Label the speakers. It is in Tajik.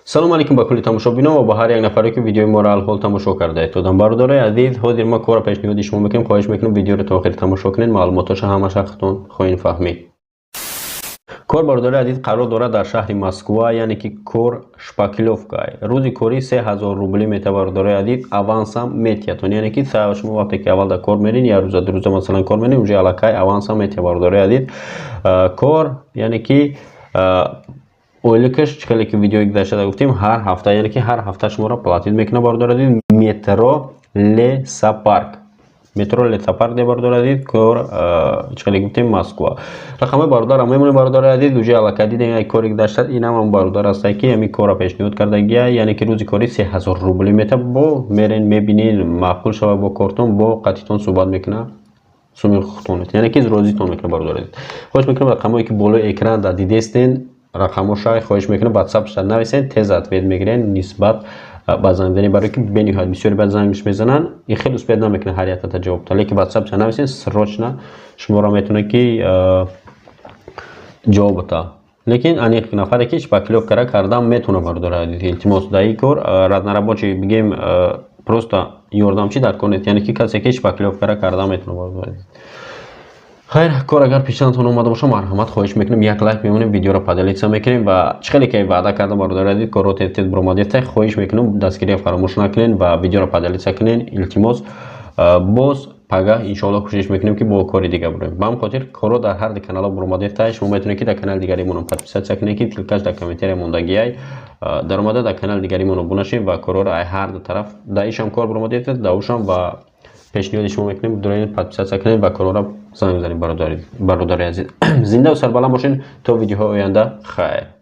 Speaker 1: салом алейкум ба кулли тамошобинон ва ба ҳар як нафаре ки видеои моро алҳол тамошо кардаед. Додам бародарои азиз, ҳозир мо кора пешниҳоди шумо мекунем. Хоҳиш мекунем видеоро та охир тамошо кунед, маълумоташа ҳамаша хатон хоҳем фаҳмид. кор бародарои азиз қарор дорад дар шаҳри Москва, яъне ки кор Шпаклёвка. рӯзи кори 3000 рубли мета бародарои азиз, авансам метиятон, яъне ки шумо вақте ки аввал дар кор мерин, як рӯза ду рӯза масалан кор мерин, унҷо аллакай авансам метия бародарои азиз. кор яъне ки ойликаш чикале ки видеои гузаштада гуфтем ҳар ҳафта, яъне ки ҳар ҳафта шуморо платит мекуна бародарои азиз. метро Лесопарк, метро Лесопарк де бародарои азиз, кор чикале гуфтем Москва. рақамаи бародар мемонем бародарои азиз, уҷо аллакай дидем як кори гузаштад, инам ҳам бародар ҳастай ки ҳамин кора пешниҳод кардагия, яъне ки рӯзи кори 3000 рубли мета. бо мерен мебинин маъқул шава бо кортон, бо қатитон суҳбат мекуна, суми хутонет, яъне ки розитон мекуна бародарои азиз. хоҳиш мекунам рақамое ки болои экран дидестен рақамоша хоҳиш мекунам ватсапша нависен, тез ответ мегирен нисбат ба зангзанӣ, барои ки бениҳоят бисёри баъд зангш мезанан, и хеле успеҳ намекунад ҳар яктата ҷавоб дад, лекин ватсапша нависен срочно шуморо метавона ки ҷавоб бата. лекин аниқ нафаре ки Шпаклёвкара кардам метавона бародарои азиз, илтимос дар ин кор разнарабочи бигем просто ёрдамчӣ дар кор нест, яъне ки касе ки Шпаклёвкара кардам метавона бародарои азиз. хайр, кор агар пешандатон омада боша марҳамат, хоҳиш мекунем як лайк мемонем, видеоро поделиться мекунем ва чиқале ки ваъда кардам бародарои азиз, корро тез буромадед, хоҳиш мекунем дастгирия фаромӯш накунен ва видеоро поделиться кунен, илтимос. боз пага иншоалло кӯшиш мекунем ки бо кори дига бурем. ба ҳамин хотир корро дар ҳар ди канало буромадед, шумо метавонед ки дар канали дигаримон подписатсия кунед, ки тилкаш дар комментария мондагиай дар омада дар канали дигаримон обуна шавед ва корро ай ҳар ду тараф дар ишам кор буромадед, дар ушам ва пешниҳоди шумо мекунем дурен подписатсия кунед ва корро занг занед бародари азиз. зинда ва сарбаланд бошед то видеоҳои оянда. хайр.